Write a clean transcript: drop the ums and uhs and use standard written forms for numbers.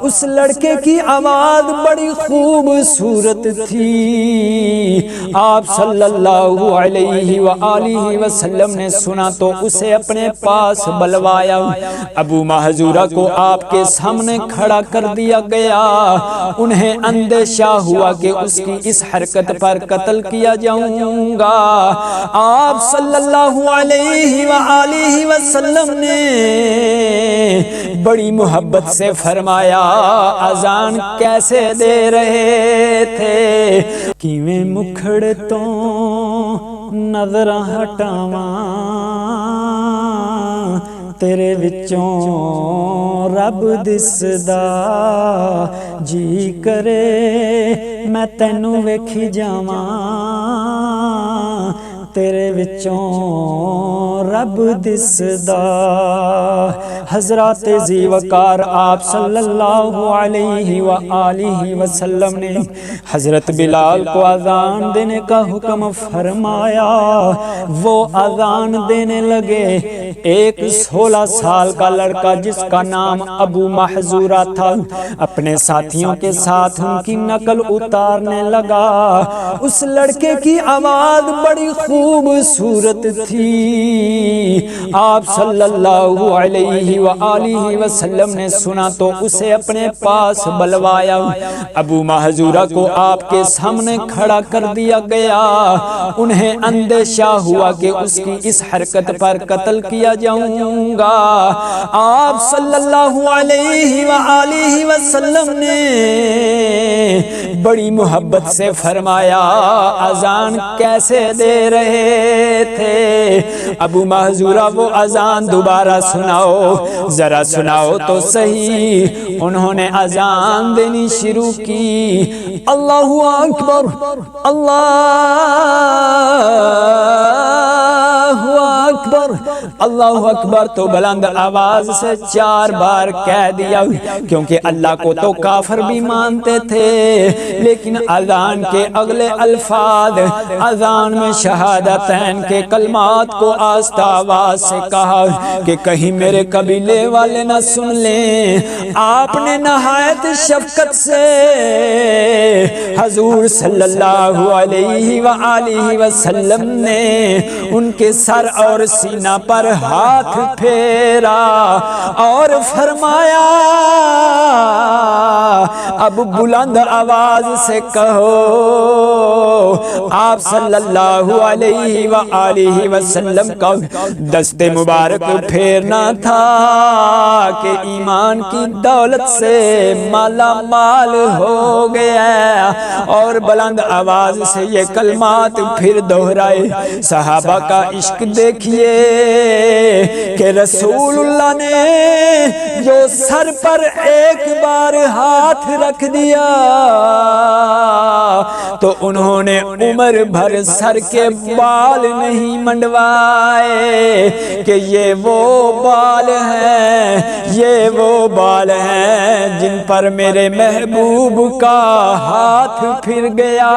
اس لڑکے کی آواز بڑی خوبصورت تھی۔ آپ صلی اللہ علیہ وآلہ وسلم نے سنا تو اسے اپنے پاس بلوایا۔ ابو محذورہ کو آپ کے سامنے کھڑا کر دیا گیا۔ انہیں اندیشہ ہوا کہ اس کی اس حرکت پر قتل کیا جاؤں گا۔ آپ صلی اللہ علیہ وآلہ وسلم نے بڑی محبت سے فرمایا، اذان کیسے دے رہے تھے؟ کیویں مکھڑ تو نظر ہٹاواں، تیرے وچوں رب دسدا، جی کرے میں تینوں ویکھی جاواں، تیرے وچوں رب دسدا۔ حضرات ذی وقار آپ صلی اللہ علیہ وآلہ وسلم نے حضرت بلال کو اذان دینے کا حکم فرمایا۔ وہ اذان دینے لگے۔ ایک 16 سال کا لڑکا جس کا نام ابو محذورہ تھا اپنے ساتھیوں کے ساتھ ان کی نقل اتارنے لگا۔ اس لڑکے کی آواز بڑی خوبصورت تھی۔ آپ صلی اللہ علیہ وآلہ وسلم نے سنا تو اسے اپنے پاس بلوایا۔ ابو محذورہ کو آپ کے سامنے کھڑا کر دیا گیا۔ انہیں اندیشہ ہوا کہ اس کی اس حرکت پر قتل کیا جاؤں گا۔ آپ صلی اللہ علیہ وآلہ وسلم نے بڑی محبت سے فرمایا، اذان کیسے دے رہے تھے؟ ابو محذورہ وہ اذان دوبارہ سناؤ، ذرا سناؤ تو صحیح۔ انہوں نے اذان دینی شروع کی، اللہ اکبر، اللہ اکبر، اللہ اکبر تو بلند آواز سے 4 بار کہہ دیا، کیونکہ اللہ کو تو کافر بھی مانتے تھے، لیکن اذان کے اگلے الفاظ، اذان میں شہادتین کے کلمات کو آہستہ آواز سے کہا کہ کہیں میرے قبیلے والے نہ سن لیں۔ آپ نے نہایت شفقت سے حضور صلی اللہ علیہ وآلہ وسلم نے ان کے سر اور سینہ پر ہاتھ پھیرا اور فرمایا، اب بلند آواز سے کہو۔ آپ صلی اللہ علیہ وآلہ وسلم کا دست مبارک پھیرنا تھا کہ ایمان کی دولت سے مالا مال ہو گیا، اور بلند آواز سے یہ کلمات پھر دہرائے۔ صحابہ کا عشق دیکھیے کہ رسول اللہ نے جو سر پر ایک بار ہاتھ رکھ دیا تو انہوں نے عمر بھر سر کے بال نہیں منڈوائے کہ یہ وہ بال ہیں، یہ وہ بال ہیں جن پر میرے محبوب کا ہاتھ پھر گیا۔